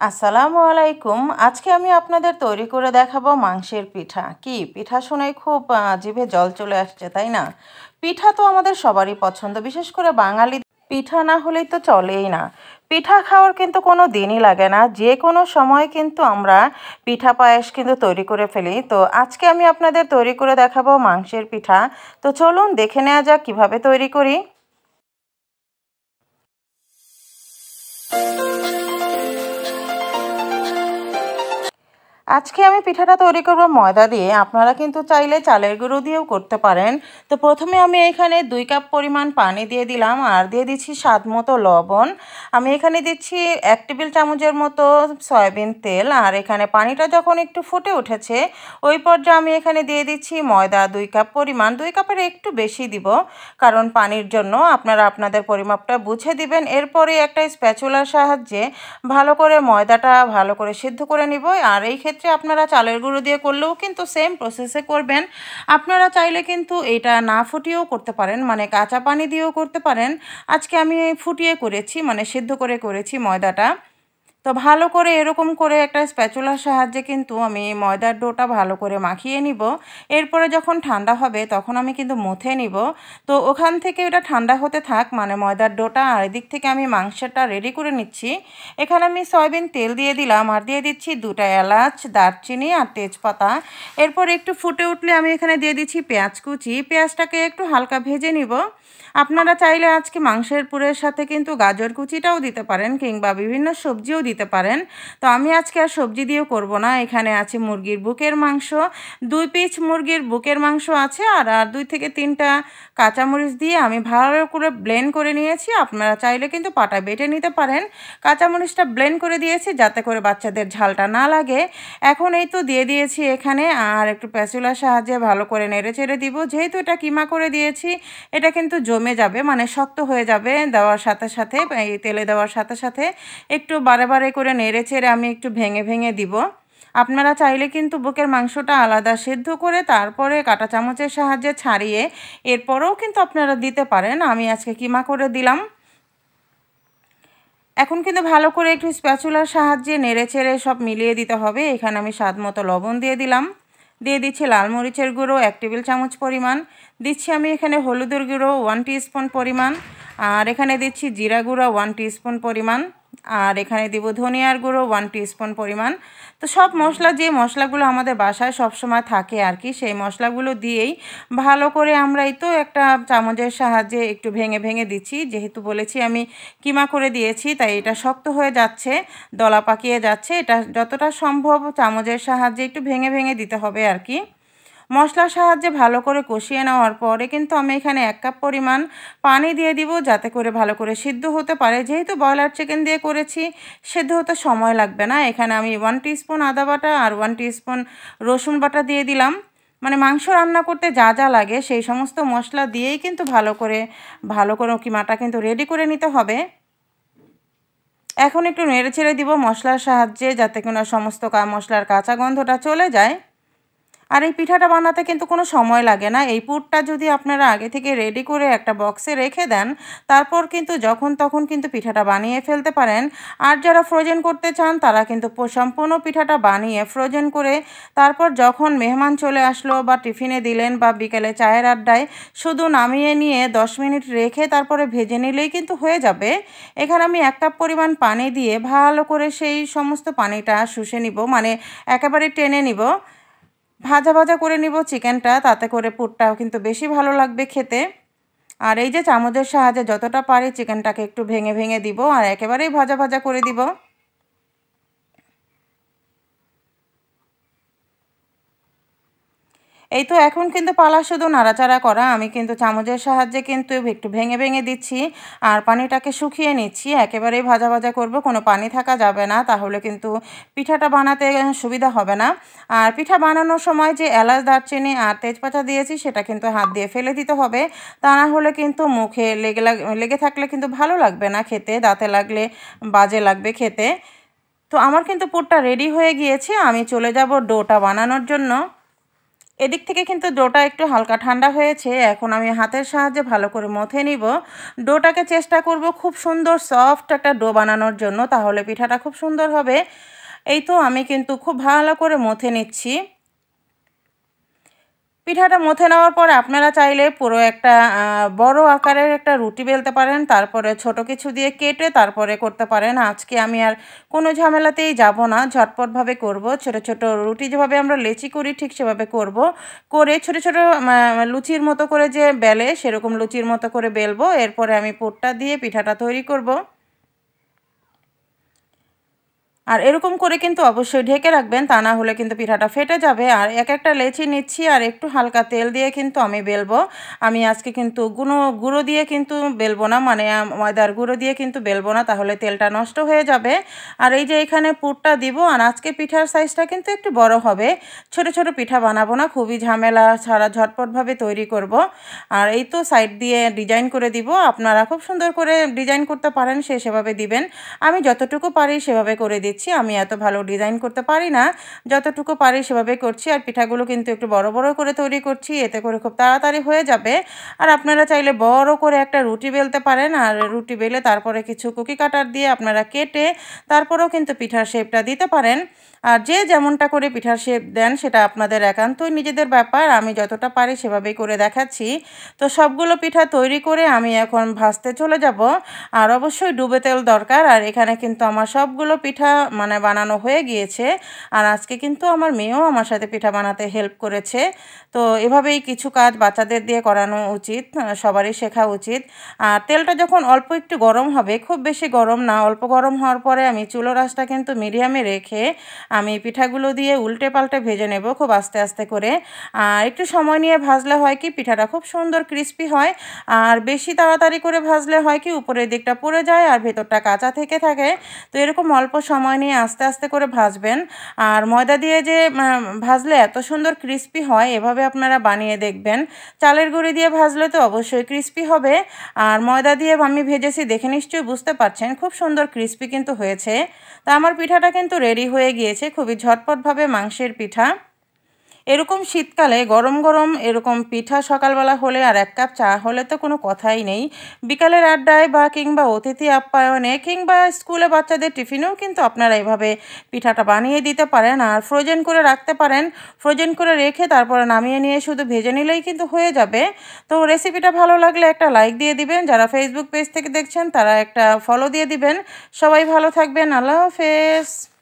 আসসালামু আলাইকুম। আজকে আমি আপনাদের তৈরি করে দেখাবো মাংসের পিঠা। কি পিঠা শুনেই খুব জিভে জল চলে আসছে, তাই না? পিঠা তো আমাদের সবারই পছন্দ, বিশেষ করে বাঙালি পিঠা না হলেই তো চলেই না। পিঠা খাওয়ার কিন্তু কোনো দিনই লাগে না, যে কোনো সময় কিন্তু আমরা পিঠা পায়েস কিন্তু তৈরি করে ফেলি। তো আজকে আমি আপনাদের তৈরি করে দেখাবো মাংসের পিঠা। তো চলুন দেখে নেওয়া যাক কিভাবে তৈরি করি। আজকে আমি পিঠাটা তৈরি করব ময়দা দিয়ে। আপনারা কিন্তু চাইলে চালের গুঁড়ো দিয়েও করতে পারেন। তো প্রথমে আমি এখানে 2 কাপ পরিমাণ পানি দিয়ে দিলাম আর দিয়ে দিচ্ছি স্বাদ মতো লবণ। আমি এখানে দিচ্ছি 1 টেবিল চামচের মতো সয়াবিন তেল। আর এখানে পানিটা যখন একটু ফুটে উঠেছে ওই পর্যায়ে আমি এখানে দিয়ে দিচ্ছি ময়দা 2 কাপ পরিমাণ। 2 কাপের একটু বেশি দিব, কারণ পানির জন্য আপনারা আপনাদের পরিমাপটা বুঝে দিবেন। এরপরে একটা স্প্যাচুলার সাহায্যে ভালো করে ময়দাটা ভালো করে সিদ্ধ করে নিব। আর এই ক্ষেত্রে আপনারা চালের গুঁড়ো দিয়ে করলেও কিন্তু সেম প্রসেসে করবেন। আপনারা চাইলে কিন্তু এটা না ফুটিয়েও করতে পারেন, মানে কাঁচা পানি দিয়েও করতে পারেন। আজকে আমি ফুটিয়ে করেছি, মানে সিদ্ধ করে করেছি ময়দাটা। তো ভালো করে এরকম করে একটা স্প্যাচুলার সাহায্যে কিন্তু আমি ময়দার ডোটা ভালো করে মাখিয়ে নিব। এরপরে যখন ঠান্ডা হবে তখন আমি কিন্তু মুথে নিব। তো ওখান থেকে ওটা ঠান্ডা হতে থাক, মানে ময়দার ডোটা, আর এদিক থেকে আমি মাংসটা রেডি করে নিচ্ছি। এখানে আমি সয়াবিন তেল দিয়ে দিলাম আর দিয়ে দিচ্ছি 2টা এলাচ, দারচিনি আর তেজপাতা। এরপর একটু ফুটে উঠলে আমি এখানে দিয়ে দিচ্ছি পেঁয়াজ কুচি। পেঁয়াজটাকে একটু হালকা ভেজে নিব। আপনারা চাইলে আজকে মাংসের পুরের সাথে কিন্তু গাজর কুচিটাও দিতে পারেন, কিংবা বিভিন্ন সবজিও দিতে পারেন। তো আমি আজকে আর সবজি দিয়েও করব না। এখানে আছে মুরগির বুকের মাংস, 2 পিস মুরগির বুকের মাংস আছে, আর 2 থেকে 3টা কাঁচামরিচ দিয়ে আমি ভালো করে ব্লেন্ড করে নিয়েছি। আপনারা চাইলে কিন্তু পাটায় বেটে নিতে পারেন। কাঁচামরিচটা ব্লেন্ড করে দিয়েছি যাতে করে বাচ্চাদের ঝালটা না লাগে। এখন এই তো দিয়ে দিয়েছি এখানে, আর একটু স্প্যাচুলার সাহায্যে ভালো করে নেড়ে চেড়ে দিব। যেহেতু এটা কিমা করে দিয়েছি, এটা কিন্তু জমে যাবে, মানে শক্ত হয়ে যাবে দেওয়ার সাথে সাথে। এই তেলে দেওয়ার সাথে সাথে একটু বারে বারে করে নেড়ে চেড়ে আমি একটু ভেঙে ভেঙে দিব। আপনারা চাইলে কিন্তু বুকের মাংসটা আলাদা সিদ্ধ করে তারপরে কাঁটা চামচের সাহায্যে ছাড়িয়ে এরপরেও কিন্তু আপনারা দিতে পারেন। আমি আজকে কিমা করে দিলাম। এখন কিন্তু ভালো করে একটু স্প্যাচুলার সাহায্যে নেড়ে চেড়ে সব মিলিয়ে দিতে হবে। এখানে আমি স্বাদ মতো লবণ দিয়ে দিলাম। দিয়ে দিচ্ছি লাল মরিচের গুঁড়ো 1 টেবিল চামচ পরিমাণ। দিচ্ছি আমি এখানে হলুদের গুঁড়ো 1 টিস্পুন পরিমাণ। আর এখানে দিচ্ছি জিরা গুঁড়ো 1 টিস্পুন পরিমাণ। আর এখানে দিব ধনিয়ার গুঁড়ো 1 টিস্পুন পরিমাণ। তো সব মশলা, যে মশলাগুলো আমাদের বাসায় সবসময় থাকে আর কি, সেই মশলাগুলো দিয়েই ভালো করে আমরা এই তো একটা চামচের সাহায্যে একটু ভেঙে ভেঙে দিচ্ছি। যেহেতু বলেছি আমি কিমা করে দিয়েছি, তাই এটা শক্ত হয়ে যাচ্ছে, দলা পাকিয়ে যাচ্ছে। এটা যতটা সম্ভব চামচের সাহায্যে একটু ভেঙে ভেঙে দিতে হবে আর কি। মশলার সাহায্যে ভালো করে কষিয়ে নেওয়ার পরে কিন্তু আমি এখানে 1 কাপ পরিমাণ পানি দিয়ে দিব, যাতে করে ভালো করে সিদ্ধ হতে পারে। যেহেতু ব্রয়লার চিকেন দিয়ে করেছি, সিদ্ধ হতে সময় লাগবে না। এখানে আমি 1 টিস্পুন আদা বাটা আর 1 টিস্পুন রসুন বাটা দিয়ে দিলাম। মানে মাংস রান্না করতে যা যা লাগে সেই সমস্ত মশলা দিয়েই কিন্তু ভালো করে কিমাটা কিন্তু রেডি করে নিতে হবে। এখন একটু নেড়ে ছেড়ে দিব মশলার সাহায্যে, যাতে কোনো সমস্ত মশলার কাঁচা গন্ধটা চলে যায়। আর এই পিঠাটা বানাতে কিন্তু কোনো সময় লাগে না। এই পুরটা যদি আপনারা আগে থেকে রেডি করে একটা বক্সে রেখে দেন, তারপর কিন্তু যখন তখন কিন্তু পিঠাটা বানিয়ে ফেলতে পারেন। আর যারা ফ্রোজেন করতে চান তারা কিন্তু সম্পূর্ণ পিঠাটা বানিয়ে ফ্রোজেন করে তারপর যখন মেহমান চলে আসলো বা টিফিনে দিলেন বা বিকেলে চায়ের আড্ডায় শুধু নামিয়ে নিয়ে 10 মিনিট রেখে তারপরে ভেজে নিলেই কিন্তু হয়ে যাবে। এখানে আমি 1 কাপ পরিমাণ পানি দিয়ে ভালো করে সেই সমস্ত পানিটা শুষে নিব, মানে একেবারে টেনে নিব। ভাজা ভাজা করে নিব চিকেনটা, তাতে করে পুরটাও কিন্তু বেশি ভালো লাগবে খেতে। আর এই যে চামচের সাহায্যে যতটা পারি চিকেনটাকে একটু ভেঙে ভেঙে দিব, আর একেবারেই ভাজা ভাজা করে দিব। এই তো এখন কিন্তু পালা শুধু নাড়াচাড়া করা। আমি কিন্তু চামচের সাহায্যে কিন্তু একটু ভেঙে ভেঙে দিচ্ছি আর পানিটাকে শুকিয়ে নিচ্ছি। একেবারেই ভাজা ভাজা করব, কোনো পানি থাকা যাবে না, তাহলে কিন্তু পিঠাটা বানাতে সুবিধা হবে না। আর পিঠা বানানোর সময় যে এলাচ, দারচিনি আর তেজপাতা দিয়েছি সেটা কিন্তু হাত দিয়ে ফেলে দিতে হবে। তা না হলে কিন্তু মুখে লেগে থাকলে কিন্তু ভালো লাগবে না খেতে, দাঁতে লাগলে বাজে লাগবে খেতে। তো আমার কিন্তু পুরটা রেডি হয়ে গিয়েছে, আমি চলে যাব ডোটা বানানোর জন্য। এদিক থেকে কিন্তু ডোটা একটু হালকা ঠান্ডা হয়েছে। এখন আমি হাতের সাহায্যে ভালো করে মথে নিব। ডোটাকে চেষ্টা করব খুব সুন্দর সফট একটা ডো বানানোর জন্য, তাহলে পিঠাটা খুব সুন্দর হবে। এই তো আমি কিন্তু খুব ভালো করে মথে নিচ্ছি। পিঠাটা মথে নেওয়ার পরে আপনারা চাইলে পুরো একটা বড় আকারের একটা রুটি বেলতে পারেন, তারপরে ছোট কিছু দিয়ে কেটে তারপরে করতে পারেন। আজকে আমি আর কোনো ঝামেলাতেই যাব না, ঝটপটভাবে করব। ছোট ছোট রুটি যেভাবে আমরা লেচি করি ঠিক সেভাবে করব। করে ছোট ছোট লুচির মতো করে যে বেলে সেরকম লুচির মতো করে বেলবো। এরপরে আমি পুরটা দিয়ে পিঠাটা তৈরি করব। আর এরকম করে কিন্তু অবশ্যই ঢেকে রাখবেন, তা না হলে কিন্তু পিঠাটা ফেটে যাবে। আর এক একটা লেচি নিচ্ছি আর একটু হালকা তেল দিয়ে কিন্তু আমি বেলবো। আমি আজকে কিন্তু গুঁড়ো দিয়ে কিন্তু বেলবো না, মানে ময়দার গুঁড়ো দিয়ে কিন্তু বেলবো না, তাহলে তেলটা নষ্ট হয়ে যাবে। আর এই যে এখানে পুরটা দিব, আর আজকে পিঠার সাইজটা কিন্তু একটু বড় হবে। ছোট ছোট পিঠা বানাবো না, খুবই ঝামেলা ছাড়া ঝটপটভাবে তৈরি করব। আর এই তো সাইড দিয়ে ডিজাইন করে দিব। আপনারা খুব সুন্দর করে ডিজাইন করতে পারেন, সেভাবে দিবেন। আমি যতটুকু পারি সেভাবে করে দিচ্ছি। আমি এত ভালো ডিজাইন করতে পারি না, যতটুকু পারি সেভাবে করছি। আর পিঠাগুলো কিন্তু একটু বড় বড় করে তৈরি করছি, এতে করে খুব তাড়াতাড়ি হয়ে যাবে। আর আপনারা চাইলে বড় করে একটা রুটি বেলতে পারেন, আর রুটি বেলে তারপরে কিছু কুকি কাটার দিয়ে আপনারা কেটে তারপরেও কিন্তু পিঠার শেপটা দিতে পারেন। আর যে যেমনটা করে পিঠার শেপ দেন সেটা আপনাদের একান্তই নিজেদের ব্যাপার। আমি যতটা পারি সেভাবেই করে দেখাচ্ছি। তো সবগুলো পিঠা তৈরি করে আমি এখন ভাজতে চলে যাব। আর অবশ্যই ডুবে তেল দরকার। আর এখানে কিন্তু আমার সবগুলো পিঠা মানে বানানো হয়ে গিয়েছে। আর আজকে কিন্তু আমার মেয়েও আমার সাথে পিঠা বানাতে হেল্প করেছে। তো এভাবেই কিছু কাজ বাচ্চাদের দিয়ে করানো উচিত, সবারই শেখা উচিত। আর তেলটা যখন অল্প একটু গরম হবে, খুব বেশি গরম না, অল্প গরম হওয়ার পরে আমি চুলোর আঁচটা কিন্তু মিডিয়ামে রেখে আমি পিঠাগুলো দিয়ে উল্টে পাল্টে ভেজে নেব খুব আস্তে আস্তে করে। আর একটু সময় নিয়ে ভাজলে হয় কি পিঠাটা খুব সুন্দর ক্রিস্পি হয়। আর বেশি তাড়াতাড়ি করে ভাজলে হয় কি উপরের দিকটা পুড়ে যায় আর ভেতরটা কাঁচা থেকে থাকে। তো এরকম অল্প সময় নিয়ে আস্তে আস্তে করে ভাজবেন। আর ময়দা দিয়ে যে ভাজলে এত সুন্দর ক্রিস্পি হয়, এভাবে আপনারা বানিয়ে দেখবেন। চালের গুঁড়ি দিয়ে ভাজলে তো অবশ্যই ক্রিস্পি হবে। আর ময়দা দিয়ে আমি ভেজেছি দেখে নিশ্চয়ই বুঝতে পারছেন খুব সুন্দর ক্রিস্পি কিন্তু হয়েছে। তা আমার পিঠাটা কিন্তু রেডি হয়ে গিয়েছে, খুবই ঝটপটভাবে মাংসের পিঠা। এরকম শীতকালে গরম গরম এরকম পিঠা সকালবেলা হলে আর এক কাপ চা হলে তো কোনো কথাই নেই। বিকালের আড্ডায় বা কিংবা অতিথি আপ্যায়নে কিংবা স্কুলে বাচ্চাদের টিফিনেও কিন্তু আপনারা এভাবে পিঠাটা বানিয়ে দিতে পারেন। আর ফ্রোজেন করে রাখতে পারেন, ফ্রোজেন করে রেখে তারপরে নামিয়ে নিয়ে শুধু ভেজে নিলেই কিন্তু হয়ে যাবে। তো রেসিপিটা ভালো লাগলে একটা লাইক দিয়ে দিবেন, যারা ফেসবুক পেজ থেকে দেখছেন তারা একটা ফলো দিয়ে দিবেন। সবাই ভালো থাকবেন, আল্লাহ হাফেজ।